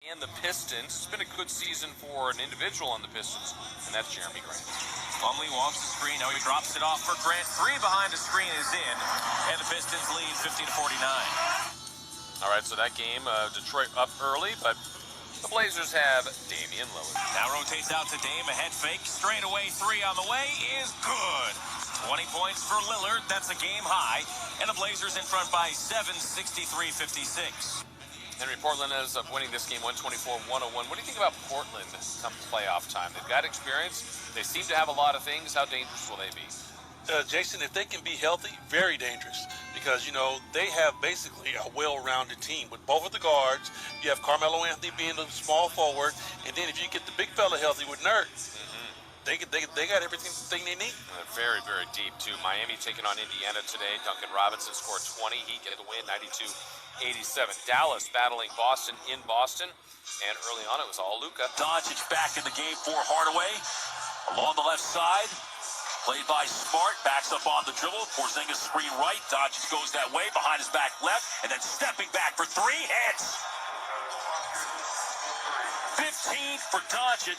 And the Pistons. It's been a good season for an individual on the Pistons, and that's Jeremy Grant. Plumlee walks the screen. Now he drops it off for Grant. Three behind the screen is in, and the Pistons lead 50-49. All right, so that game, Detroit up early, but the Blazers have Damian Lillard. Now rotates out to Dame. A head fake. Straight away three on the way is good. 20 points for Lillard. That's a game high. And the Blazers in front by 7, 63-56. Henry, Portland ends up winning this game 124-101. What do you think about Portland come playoff time? They've got experience. They seem to have a lot of things. How dangerous will they be? Jason, if they can be healthy, very dangerous. Because, you know, they have basically a well-rounded team. With both of the guards, you have Carmelo Anthony being a small forward. And then if you get the big fella healthy with Nurk, they got everything they need. Very, very deep, too. Miami taking on Indiana today. Duncan Robinson scored 20. He get the win, 92-87. Dallas battling Boston in Boston. And early on, it was all Luka. Doncic back in the game for Hardaway. Along the left side. Played by Smart. Backs up on the dribble. Porzingis screen right. Doncic goes that way. Behind his back left. And then stepping back for three. Hits. 15 for Doncic.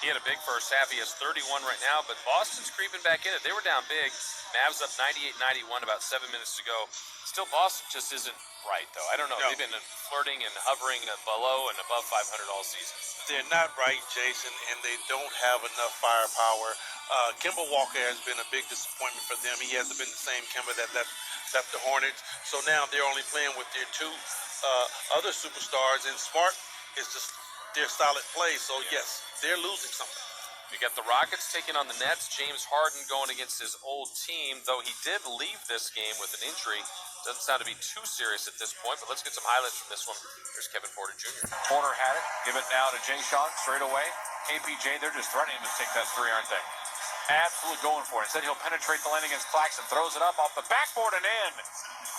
He had a big first half. He has 31 right now, but Boston's creeping back in it. They were down big. Mavs up 98-91, about 7 minutes to go. Still, Boston just isn't right, though. I don't know. No. They've been flirting and hovering below and above 500 all season. They're not right, Jason, and they don't have enough firepower. Kemba Walker has been a big disappointment for them. He hasn't been the same Kemba that left the Hornets. So now they're only playing with their two other superstars, and Smart is just their solid play. So, yes, they're losing something. We got the Rockets taking on the Nets. James Harden going against his old team, though he did leave this game with an injury. Doesn't sound to be too serious at this point, but let's get some highlights from this one. Here's Kevin Porter Jr. Porter had it. Give it now to Jay Sean straight away. KPJ, they're just threatening to take that three, aren't they? Absolutely going for it. Instead, he'll penetrate the lane against Claxton. Throws it up off the backboard and in.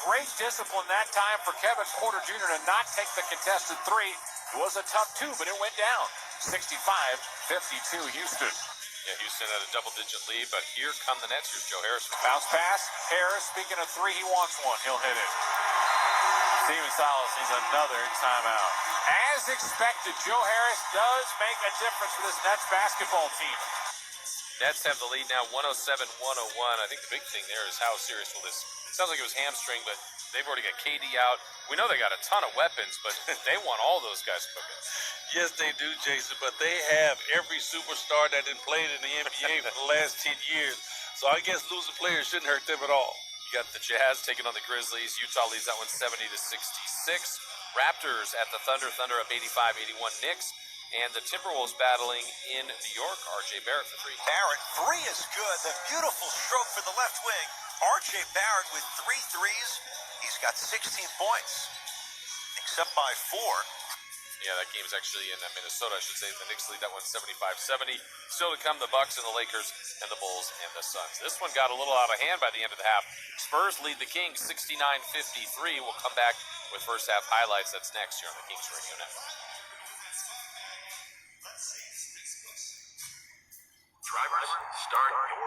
Great discipline that time for Kevin Porter Jr. to not take the contested three. It was a tough two, but it went down. 65-52 Houston. Yeah, Houston had a double-digit lead, but here come the Nets. Here's Joe Harris. Bounce pass. Harris, speaking of three, he wants one. He'll hit it. Steven Silas needs another timeout. As expected, Joe Harris does make a difference for this Nets basketball team. Nets have the lead now, 107-101. I think the big thing there is how serious will this... It sounds like it was hamstring, but they've already got KD out. We know they got a ton of weapons, but they want all those guys cooking. Yes, they do, Jason, but they have every superstar that has played in the NBA for the last 10 years. So I guess losing players shouldn't hurt them at all. You got the Jazz taking on the Grizzlies. Utah leads that one 70-66. Raptors at the Thunder. Thunder up 85-81. Knicks. And the Timberwolves battling in New York. R.J. Barrett for three. Barrett, three is good. The beautiful stroke for the left wing. R.J. Barrett with 3 threes. He's got 16 points, except by 4. Yeah, that game's actually in Minnesota, I should say. The Knicks lead that one 75-70. Still to come, the Bucks and the Lakers and the Bulls and the Suns. This one got a little out of hand by the end of the half. Spurs lead the Kings 69-53. We'll come back with first half highlights. That's next here on the Kings Radio Network. Drivers, start your